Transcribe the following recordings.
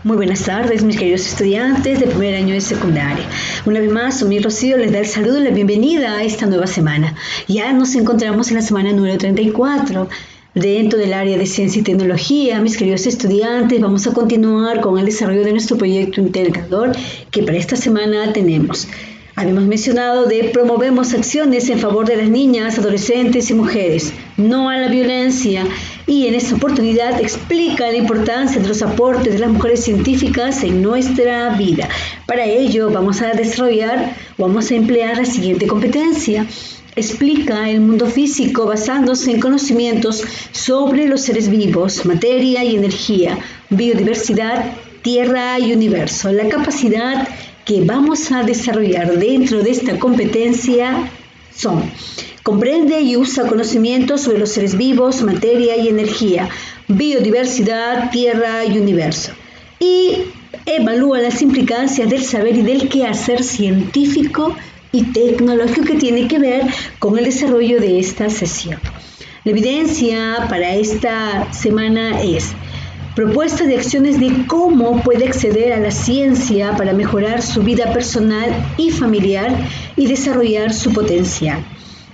Muy buenas tardes, mis queridos estudiantes de primer año de secundaria. Una vez más, mi Rocío les da el saludo y la bienvenida a esta nueva semana. Ya nos encontramos en la semana número 34. Dentro del área de ciencia y tecnología, mis queridos estudiantes, vamos a continuar con el desarrollo de nuestro proyecto integrador que para esta semana tenemos. Habíamos mencionado de promovemos acciones en favor de las niñas, adolescentes y mujeres, no a la violencia, y en esta oportunidad explica la importancia de los aportes de las mujeres científicas en nuestra vida. Para ello vamos a emplear la siguiente competencia. Explica el mundo físico basándose en conocimientos sobre los seres vivos, materia y energía, biodiversidad, tierra y universo. La capacidad que vamos a desarrollar dentro de esta competencia son: comprende y usa conocimientos sobre los seres vivos, materia y energía, biodiversidad, tierra y universo. Y evalúa las implicancias del saber y del quehacer científico y tecnológico que tiene que ver con el desarrollo de esta sesión. La evidencia para esta semana es propuestas de acciones de cómo puede acceder a la ciencia para mejorar su vida personal y familiar y desarrollar su potencial.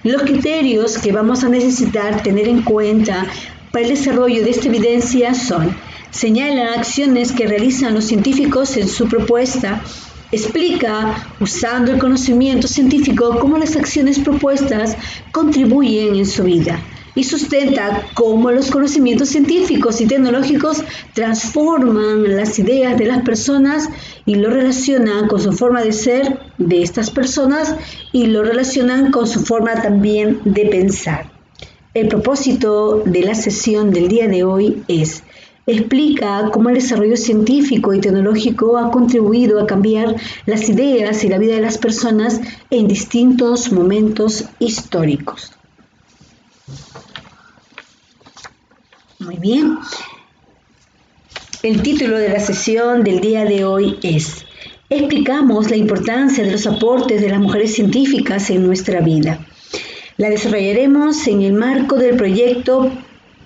Los criterios que vamos a necesitar tener en cuenta para el desarrollo de esta evidencia son: señala acciones que realizan los científicos en su propuesta, explica, usando el conocimiento científico, cómo las acciones propuestas contribuyen en su vida, y sustenta cómo los conocimientos científicos y tecnológicos transforman las ideas de las personas y lo relacionan con su forma de ser de estas personas y lo relacionan con su forma también de pensar. El propósito de la sesión del día de hoy es: explica cómo el desarrollo científico y tecnológico ha contribuido a cambiar las ideas y la vida de las personas en distintos momentos históricos. Muy bien. El título de la sesión del día de hoy es: explicamos la importancia de los aportes de las mujeres científicas en nuestra vida. La desarrollaremos en el marco del proyecto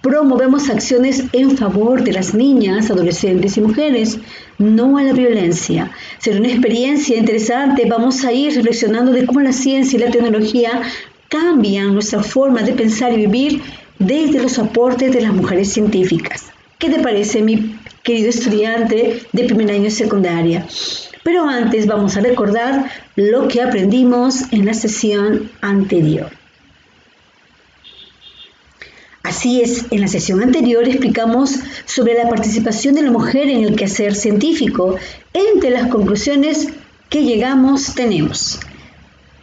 Promovemos acciones en favor de las niñas, adolescentes y mujeres, no a la violencia. Será una experiencia interesante. Vamos a ir reflexionando de cómo la ciencia y la tecnología cambian nuestra forma de pensar y vivir desde los aportes de las mujeres científicas. ¿Qué te parece, mi querido estudiante de primer año de secundaria? Pero antes vamos a recordar lo que aprendimos en la sesión anterior. Así es, en la sesión anterior explicamos sobre la participación de la mujer en el quehacer científico. Entre las conclusiones que llegamos tenemos: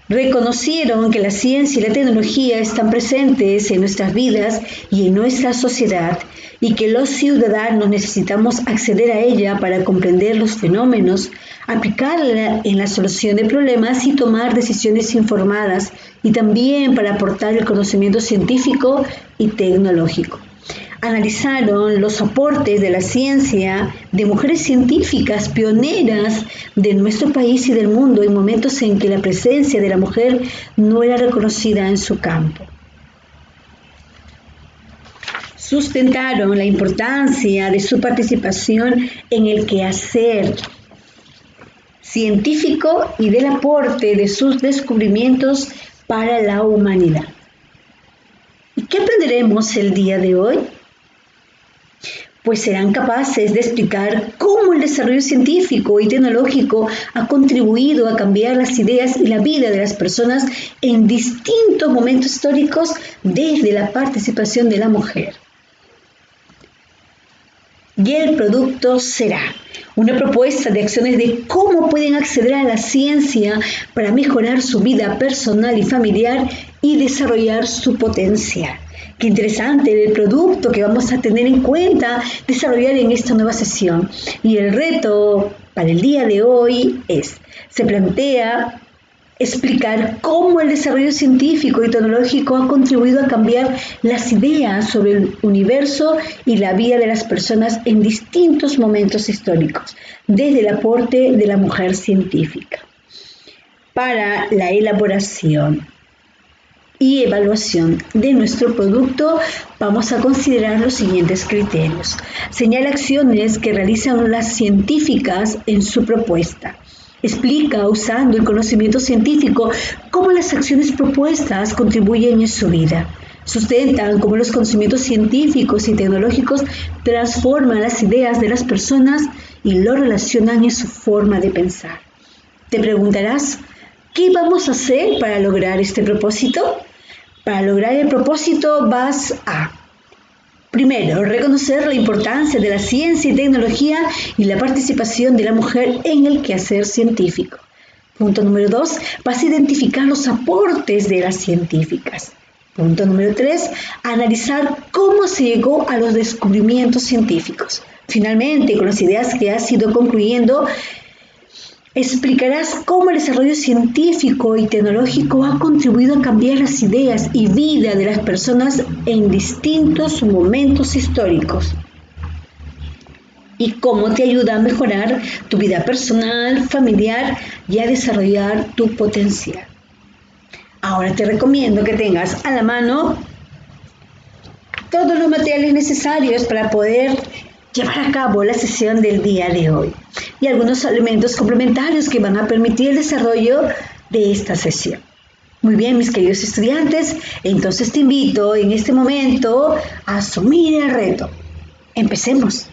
reconocieron que la ciencia y la tecnología están presentes en nuestras vidas y en nuestra sociedad, y que los ciudadanos necesitamos acceder a ella para comprender los fenómenos, aplicarla en la solución de problemas y tomar decisiones informadas, y también para aportar el conocimiento científico y tecnológico. Analizaron los aportes de la ciencia de mujeres científicas pioneras de nuestro país y del mundo en momentos en que la presencia de la mujer no era reconocida en su campo. Sustentaron la importancia de su participación en el quehacer científico y del aporte de sus descubrimientos para la humanidad. ¿Y qué aprenderemos el día de hoy? Pues serán capaces de explicar cómo el desarrollo científico y tecnológico ha contribuido a cambiar las ideas y la vida de las personas en distintos momentos históricos desde la participación de la mujer. Y el producto será una propuesta de acciones de cómo pueden acceder a la ciencia para mejorar su vida personal y familiar y desarrollar su potencial. Qué interesante el producto que vamos a tener en cuenta desarrollar en esta nueva sesión. Y el reto para el día de hoy se plantea explicar cómo el desarrollo científico y tecnológico ha contribuido a cambiar las ideas sobre el universo y la vida de las personas en distintos momentos históricos, desde el aporte de la mujer científica. Para la elaboración y evaluación de nuestro producto, vamos a considerar los siguientes criterios. Señala acciones que realizan las científicas en su propuesta. Explica, usando el conocimiento científico, cómo las acciones propuestas contribuyen en su vida. Sustentan cómo los conocimientos científicos y tecnológicos transforman las ideas de las personas y lo relacionan en su forma de pensar. Te preguntarás, ¿qué vamos a hacer para lograr este propósito? Para lograr el propósito vas a, primero, reconocer la importancia de la ciencia y tecnología y la participación de la mujer en el quehacer científico. Punto número 2, vas a identificar los aportes de las científicas. Punto número 3, analizar cómo se llegó a los descubrimientos científicos. Finalmente, con las ideas que has ido concluyendo, explicarás cómo el desarrollo científico y tecnológico ha contribuido a cambiar las ideas y vida de las personas en distintos momentos históricos y cómo te ayuda a mejorar tu vida personal, familiar y a desarrollar tu potencial. Ahora te recomiendo que tengas a la mano todos los materiales necesarios para poder llevar a cabo la sesión del día de hoy y algunos elementos complementarios que van a permitir el desarrollo de esta sesión. Muy bien, mis queridos estudiantes, entonces te invito en este momento a asumir el reto. Empecemos.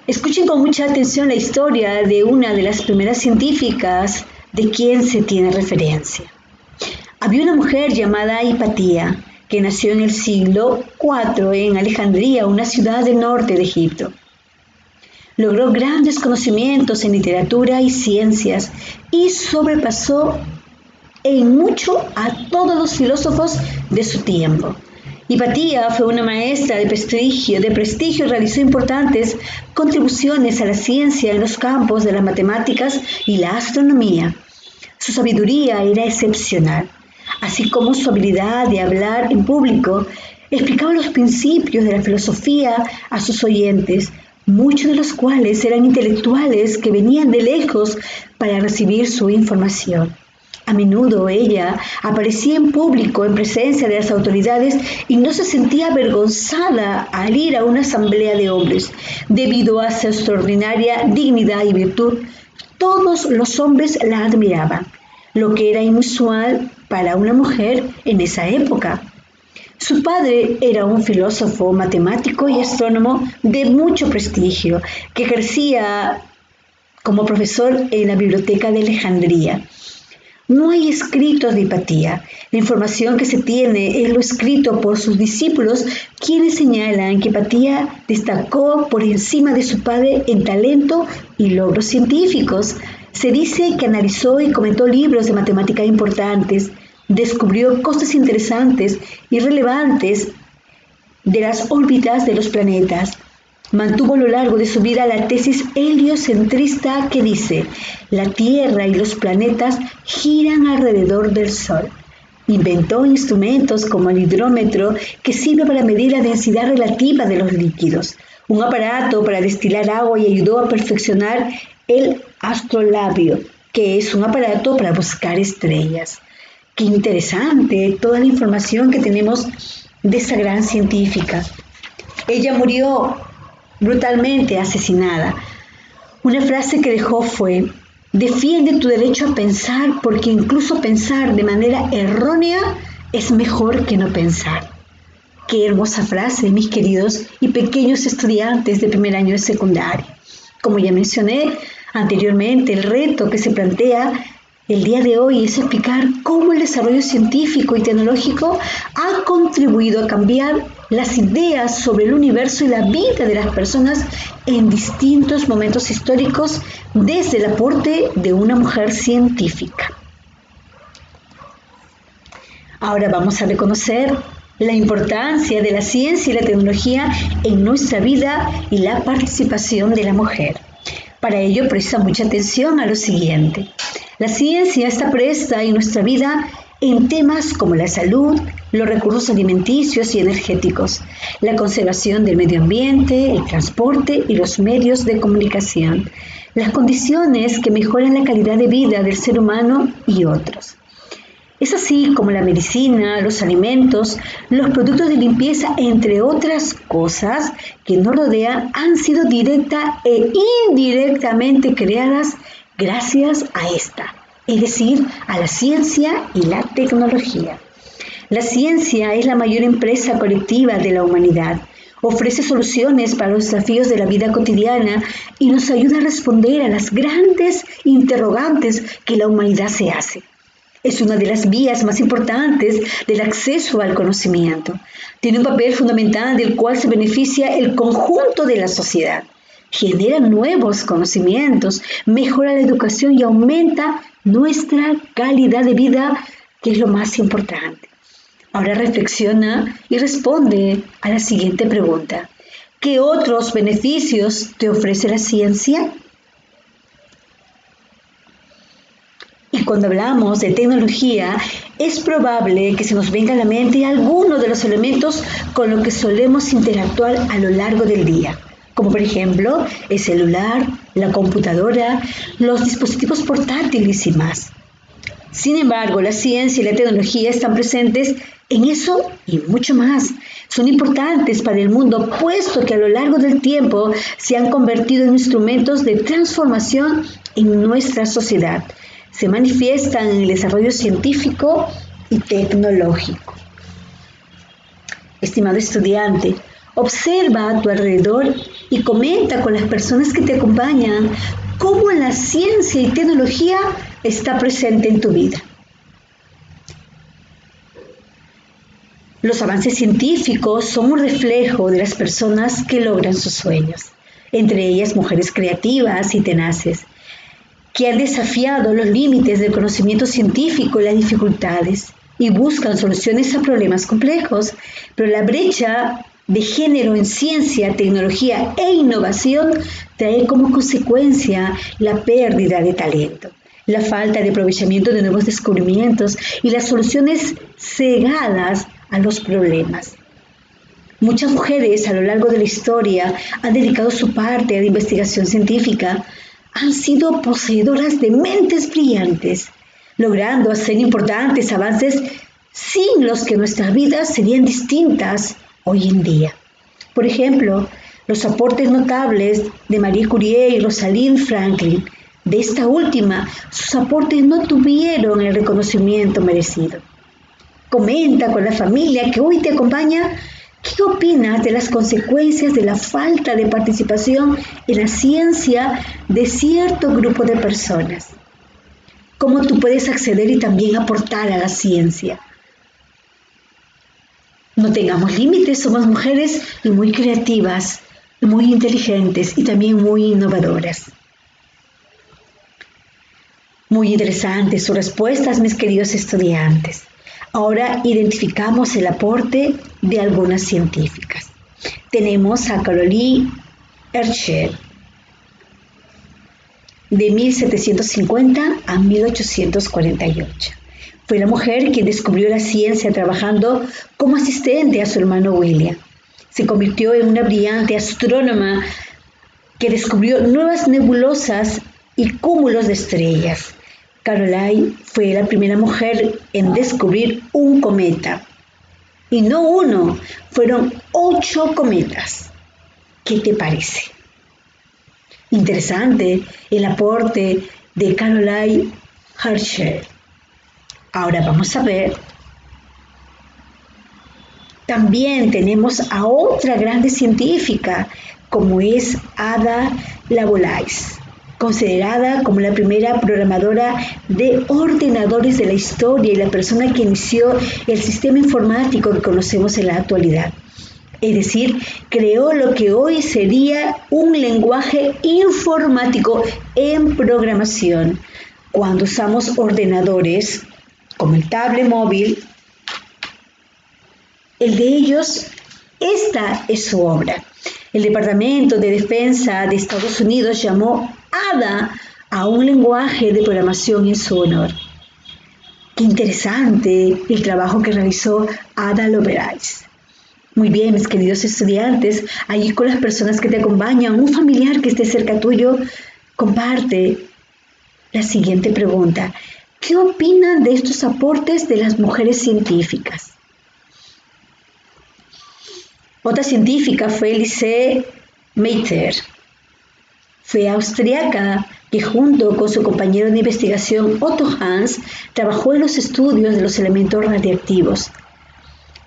Escuchen con mucha atención la historia de una de las primeras científicas de quien se tiene referencia. Había una mujer llamada Hipatía, que nació en el siglo IV en Alejandría, una ciudad del norte de Egipto. Logró grandes conocimientos en literatura y ciencias y sobrepasó en mucho a todos los filósofos de su tiempo. Hipatía fue una maestra de prestigio y realizó importantes contribuciones a la ciencia en los campos de las matemáticas y la astronomía. Su sabiduría era excepcional, así como su habilidad de hablar en público. Explicaba los principios de la filosofía a sus oyentes, muchos de los cuales eran intelectuales que venían de lejos para recibir su información. A menudo ella aparecía en público en presencia de las autoridades y no se sentía avergonzada al ir a una asamblea de hombres. Debido a su extraordinaria dignidad y virtud, todos los hombres la admiraban, lo que era inusual para una mujer en esa época. Su padre era un filósofo, matemático y astrónomo de mucho prestigio, que ejercía como profesor en la biblioteca de Alejandría. No hay escritos de Hipatía. La información que se tiene es lo escrito por sus discípulos, quienes señalan que Hipatía destacó por encima de su padre en talento y logros científicos. Se dice que analizó y comentó libros de matemática importantes, descubrió cosas interesantes y relevantes de las órbitas de los planetas. Mantuvo a lo largo de su vida la tesis heliocentrista que dice: la Tierra y los planetas giran alrededor del Sol. Inventó instrumentos como el hidrómetro, que sirve para medir la densidad relativa de los líquidos, un aparato para destilar agua, y ayudó a perfeccionar el astrolabio, que es un aparato para buscar estrellas. Qué interesante toda la información que tenemos de esa gran científica. Ella murió brutalmente asesinada. Una frase que dejó fue: defiende tu derecho a pensar, porque incluso pensar de manera errónea es mejor que no pensar. Qué hermosa frase, mis queridos y pequeños estudiantes de primer año de secundaria. Como ya mencioné anteriormente, el reto que se plantea el día de hoy es explicar cómo el desarrollo científico y tecnológico ha contribuido a cambiar las ideas sobre el universo y la vida de las personas en distintos momentos históricos, desde el aporte de una mujer científica. Ahora vamos a reconocer la importancia de la ciencia y la tecnología en nuestra vida y la participación de la mujer. Para ello, presta mucha atención a lo siguiente. La ciencia está presta en nuestra vida en temas como la salud, los recursos alimenticios y energéticos, la conservación del medio ambiente, el transporte y los medios de comunicación, las condiciones que mejoran la calidad de vida del ser humano y otros. Es así como la medicina, los alimentos, los productos de limpieza, entre otras cosas que nos rodean, han sido directa e indirectamente creadas gracias a esta, es decir, a la ciencia y la tecnología. La ciencia es la mayor empresa colectiva de la humanidad. Ofrece soluciones para los desafíos de la vida cotidiana y nos ayuda a responder a las grandes interrogantes que la humanidad se hace. Es una de las vías más importantes del acceso al conocimiento. Tiene un papel fundamental del cual se beneficia el conjunto de la sociedad. Genera nuevos conocimientos, mejora la educación y aumenta nuestra calidad de vida, que es lo más importante. Ahora reflexiona y responde a la siguiente pregunta. ¿Qué otros beneficios te ofrece la ciencia? Y cuando hablamos de tecnología, es probable que se nos venga a la mente algunos de los elementos con los que solemos interactuar a lo largo del día, como por ejemplo el celular, la computadora, los dispositivos portátiles y más. Sin embargo, la ciencia y la tecnología están presentes en eso y mucho más. Son importantes para el mundo, puesto que a lo largo del tiempo se han convertido en instrumentos de transformación en nuestra sociedad. Se manifiestan en el desarrollo científico y tecnológico. Estimado estudiante, observa a tu alrededor y comenta con las personas que te acompañan cómo la ciencia y tecnología está presente en tu vida. Los avances científicos son un reflejo de las personas que logran sus sueños, entre ellas mujeres creativas y tenaces, que han desafiado los límites del conocimiento científico y las dificultades y buscan soluciones a problemas complejos, pero la brecha de género en ciencia, tecnología e innovación trae como consecuencia la pérdida de talento, la falta de aprovechamiento de nuevos descubrimientos y las soluciones cegadas a los problemas. Muchas mujeres a lo largo de la historia han dedicado su parte a la investigación científica, han sido poseedoras de mentes brillantes, logrando hacer importantes avances sin los que nuestras vidas serían distintas hoy en día. Por ejemplo, los aportes notables de Marie Curie y Rosalind Franklin. De esta última, sus aportes no tuvieron el reconocimiento merecido. Comenta con la familia que hoy te acompaña ¿qué opinas de las consecuencias de la falta de participación en la ciencia de cierto grupo de personas? ¿Cómo tú puedes acceder y también aportar a la ciencia? No tengamos límites, somos mujeres y muy creativas, muy inteligentes y también muy innovadoras. Muy interesantes sus respuestas, mis queridos estudiantes. Ahora identificamos el aporte de algunas científicas. Tenemos a Caroline Herschel, de 1750 a 1848. Fue la mujer quien descubrió la ciencia trabajando como asistente a su hermano William. Se convirtió en una brillante astrónoma que descubrió nuevas nebulosas y cúmulos de estrellas. Caroline fue la primera mujer en descubrir un cometa. Y no uno, fueron 8 cometas. ¿Qué te parece? Interesante el aporte de Caroline Herschel. Ahora vamos a ver. También tenemos a otra grande científica, como es Ada Lovelace, considerada como la primera programadora de ordenadores de la historia y la persona que inició el sistema informático que conocemos en la actualidad. Es decir, creó lo que hoy sería un lenguaje informático en programación. Cuando usamos ordenadores como el tablet móvil, el de ellos, esta es su obra. El Departamento de Defensa de Estados Unidos llamó Ada a un lenguaje de programación en su honor. Qué interesante el trabajo que realizó Ada Lovelace. Muy bien, mis queridos estudiantes, ahí con las personas que te acompañan, un familiar que esté cerca tuyo, comparte la siguiente pregunta. ¿Qué opinan de estos aportes de las mujeres científicas? Otra científica fue Lise Meitner. Fue austriaca que junto con su compañero de investigación Otto Hahn trabajó en los estudios de los elementos radiactivos.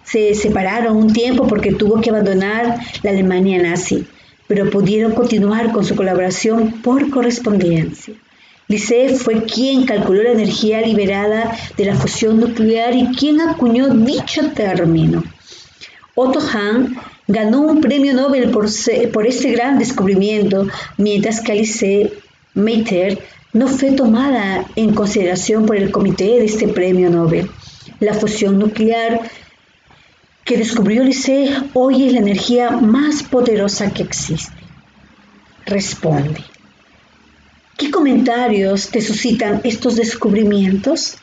Se separaron un tiempo porque tuvo que abandonar la Alemania nazi, pero pudieron continuar con su colaboración por correspondencia. Lise fue quien calculó la energía liberada de la fusión nuclear y quien acuñó dicho término. Otto Hahn ganó un premio Nobel por este gran descubrimiento, mientras que Lise Meitner no fue tomada en consideración por el comité de este premio Nobel. La fusión nuclear que descubrió Lise hoy es la energía más poderosa que existe. Responde. ¿Qué comentarios te suscitan estos descubrimientos?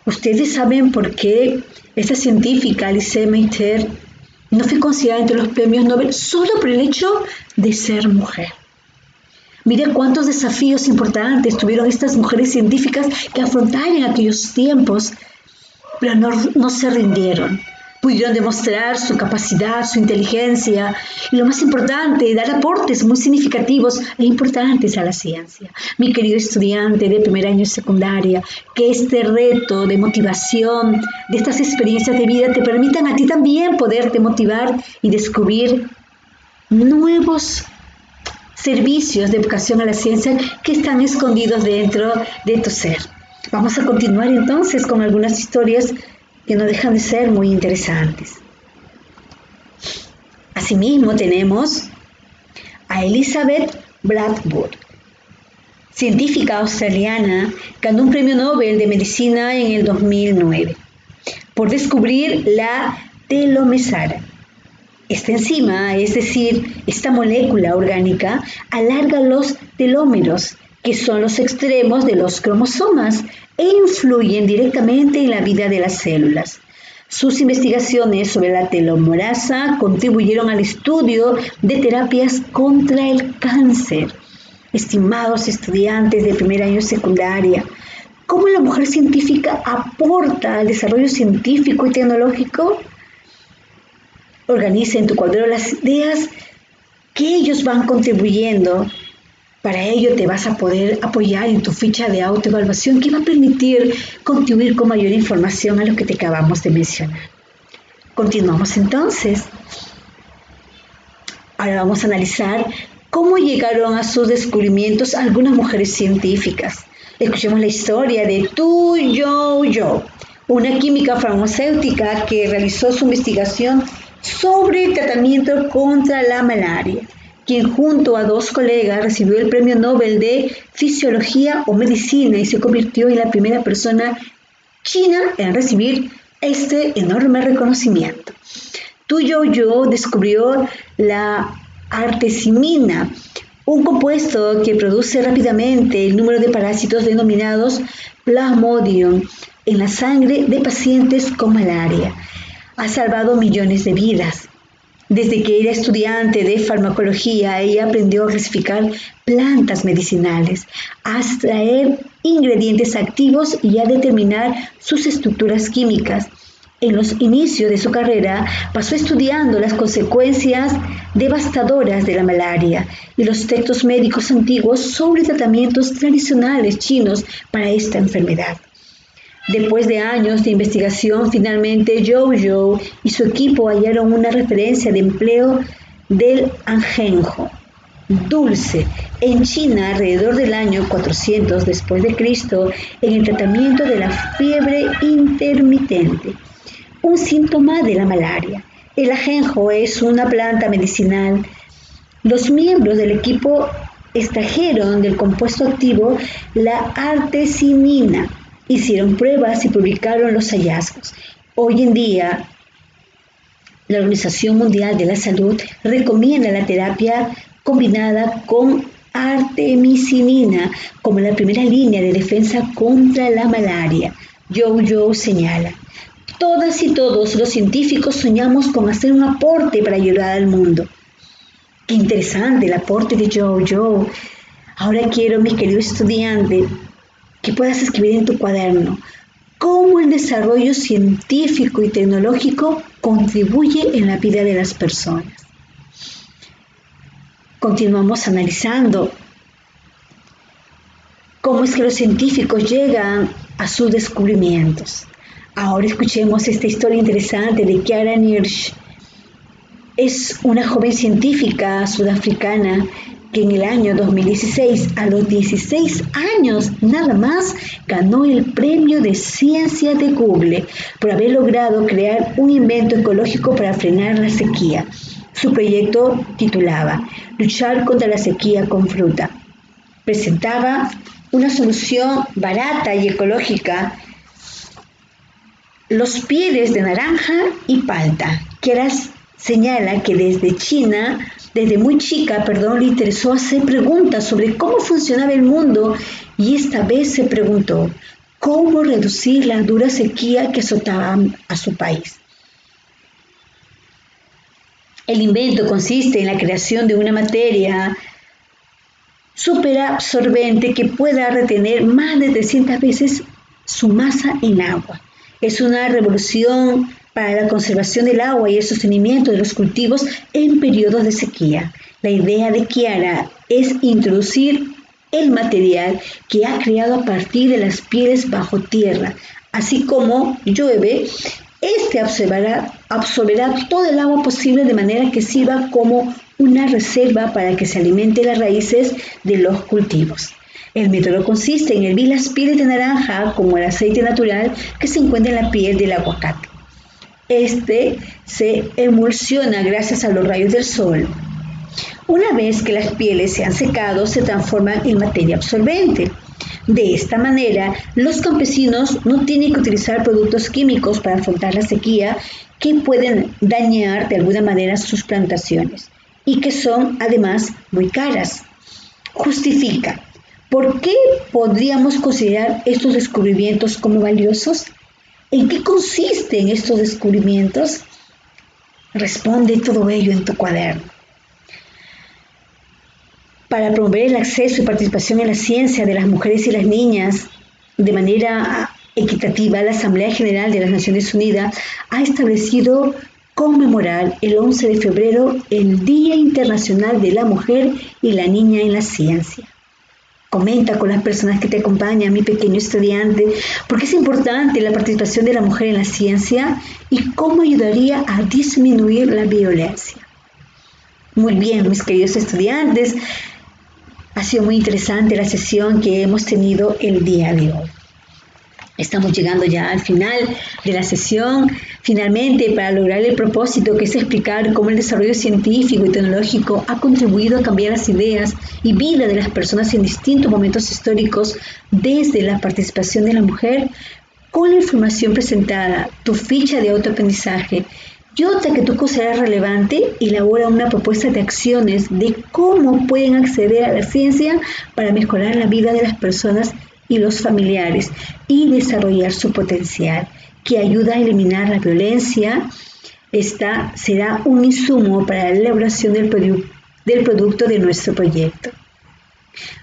¿Ustedes saben por qué esta científica, Lise Meitner, no fue considerada entre los premios Nobel solo por el hecho de ser mujer? Mira cuántos desafíos importantes tuvieron estas mujeres científicas que afrontaron en aquellos tiempos, pero no se rindieron. Pudieron demostrar su capacidad, su inteligencia y lo más importante, dar aportes muy significativos e importantes a la ciencia. Mi querido estudiante de primer año de secundaria, que este reto de motivación, de estas experiencias de vida te permitan a ti también poderte motivar y descubrir nuevos servicios de educación a la ciencia que están escondidos dentro de tu ser. Vamos a continuar entonces con algunas historias que no dejan de ser muy interesantes. Asimismo tenemos a Elizabeth Blackwood, científica australiana, ganó un premio Nobel de Medicina en el 2009 por descubrir la telomesara. Esta enzima, es decir, esta molécula orgánica, alarga los telómeros, que son los extremos de los cromosomas, e influyen directamente en la vida de las células. Sus investigaciones sobre la telomerasa contribuyeron al estudio de terapias contra el cáncer. Estimados estudiantes de primer año de secundaria, ¿cómo la mujer científica aporta al desarrollo científico y tecnológico? Organiza en tu cuadro las ideas que ellos van contribuyendo. Para ello te vas a poder apoyar en tu ficha de autoevaluación que va a permitir contribuir con mayor información a lo que te acabamos de mencionar. Continuamos entonces. Ahora vamos a analizar cómo llegaron a sus descubrimientos algunas mujeres científicas. Escuchemos la historia de Tu Youyou, una química farmacéutica que realizó su investigación sobre el tratamiento contra la malaria, quien junto a dos colegas recibió el Premio Nobel de Fisiología o Medicina y se convirtió en la primera persona china en recibir este enorme reconocimiento. Tu Youyou descubrió la artesimina, un compuesto que produce rápidamente el número de parásitos denominados Plasmodium en la sangre de pacientes con malaria. Ha salvado millones de vidas. Desde que era estudiante de farmacología, ella aprendió a clasificar plantas medicinales, a extraer ingredientes activos y a determinar sus estructuras químicas. En los inicios de su carrera, pasó estudiando las consecuencias devastadoras de la malaria y los textos médicos antiguos sobre tratamientos tradicionales chinos para esta enfermedad. Después de años de investigación, finalmente Youyou y su equipo hallaron una referencia de empleo del ajenjo dulce en China alrededor del año 400 después de Cristo en el tratamiento de la fiebre intermitente, un síntoma de la malaria. El ajenjo es una planta medicinal. Los miembros del equipo extrajeron del compuesto activo la artesimina, hicieron pruebas y publicaron los hallazgos. Hoy en día, la Organización Mundial de la Salud recomienda la terapia combinada con artemisinin como la primera línea de defensa contra la malaria. Jojo señala: todas y todos los científicos soñamos con hacer un aporte para ayudar al mundo. Qué interesante el aporte de Jojo. Ahora quiero, mis queridos estudiantes, que puedas escribir en tu cuaderno cómo el desarrollo científico y tecnológico contribuye en la vida de las personas. Continuamos analizando cómo es que los científicos llegan a sus descubrimientos. Ahora escuchemos esta historia interesante de Kiara Nirsch. Es una joven científica sudafricana que en el año 2016, a los 16 años nada más, ganó el premio de ciencia de Google por haber logrado crear un invento ecológico para frenar la sequía. Su proyecto titulaba Luchar contra la sequía con fruta. Presentaba una solución barata y ecológica: los pieles de naranja y palta. Kiara señala que desde muy chica, le interesó hacer preguntas sobre cómo funcionaba el mundo, y esta vez se preguntó cómo reducir la dura sequía que azotaba a su país. El invento consiste en la creación de una materia superabsorbente que pueda retener más de 300 veces su masa en agua. Es una revolución para la conservación del agua y el sostenimiento de los cultivos en periodos de sequía. La idea de Kiara es introducir el material que ha creado a partir de las pieles bajo tierra. Así como llueve, absorberá todo el agua posible, de manera que sirva como una reserva para que se alimente las raíces de los cultivos. El método consiste en hervir las pieles de naranja como el aceite natural que se encuentra en la piel del aguacate. Se emulsiona gracias a los rayos del sol. Una vez que las pieles se han secado, se transforman en materia absorbente. De esta manera, los campesinos no tienen que utilizar productos químicos para afrontar la sequía que pueden dañar de alguna manera sus plantaciones y que son además muy caras. Justifica: ¿por qué podríamos considerar estos descubrimientos como valiosos? ¿En qué consisten estos descubrimientos? Responde todo ello en tu cuaderno. Para promover el acceso y participación en la ciencia de las mujeres y las niñas de manera equitativa, la Asamblea General de las Naciones Unidas ha establecido conmemorar el 11 de febrero el Día Internacional de la Mujer y la Niña en la Ciencia. Comenta con las personas que te acompañan, mi pequeño estudiante, porque es importante la participación de la mujer en la ciencia y cómo ayudaría a disminuir la violencia. Muy bien, mis queridos estudiantes, ha sido muy interesante la sesión que hemos tenido el día de hoy. Estamos llegando ya al final de la sesión. Finalmente, para lograr el propósito, que es explicar cómo el desarrollo científico y tecnológico ha contribuido a cambiar las ideas y vida de las personas en distintos momentos históricos, desde la participación de la mujer, con la información presentada, tu ficha de autoaprendizaje y otra que tú consideras relevante, elabora una propuesta de acciones de cómo pueden acceder a la ciencia para mejorar la vida de las personas y los familiares y desarrollar su potencial, que ayuda a eliminar la violencia. Esta será un insumo para la elaboración del producto de nuestro proyecto.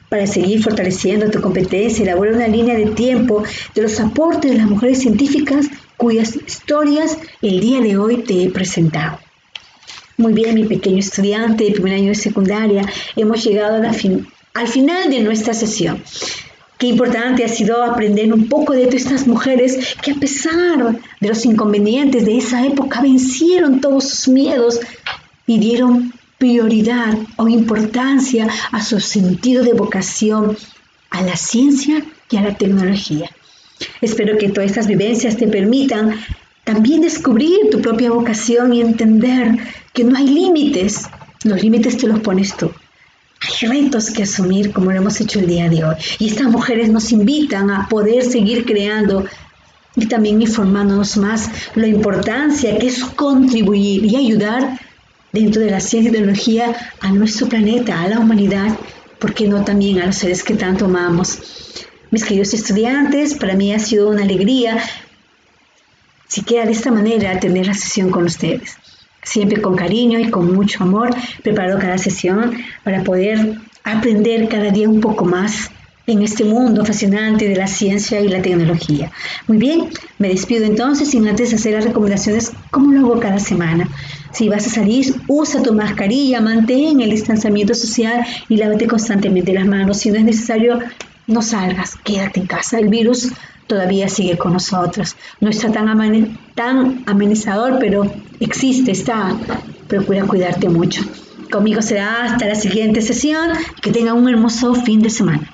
Para seguir fortaleciendo tu competencia, elabora una línea de tiempo de los aportes de las mujeres científicas cuyas historias el día de hoy te he presentado. Muy bien, mi pequeño estudiante de primer año de secundaria, hemos llegado al final de nuestra sesión. Qué importante ha sido aprender un poco de estas mujeres que, a pesar de los inconvenientes de esa época, vencieron todos sus miedos y dieron prioridad o importancia a su sentido de vocación, a la ciencia y a la tecnología. Espero que todas estas vivencias te permitan también descubrir tu propia vocación y entender que no hay límites. Los límites te los pones tú. Hay retos que asumir, como lo hemos hecho el día de hoy. Y estas mujeres nos invitan a poder seguir creando y también informándonos más la importancia que es contribuir y ayudar dentro de la ciencia y tecnología a nuestro planeta, a la humanidad, ¿por qué no también a los seres que tanto amamos? Mis queridos estudiantes, para mí ha sido una alegría, siquiera de esta manera, tener la sesión con ustedes. Siempre con cariño y con mucho amor, preparo cada sesión para poder aprender cada día un poco más en este mundo fascinante de la ciencia y la tecnología. Muy bien, me despido entonces sin antes hacer las recomendaciones como lo hago cada semana. Si vas a salir, usa tu mascarilla, mantén el distanciamiento social y lávate constantemente las manos. Si no es necesario, no salgas, quédate en casa. El virus todavía sigue con nosotros. No está tan amenazador, pero existe, está. Procura cuidarte mucho. Conmigo será hasta la siguiente sesión. Que tengan un hermoso fin de semana.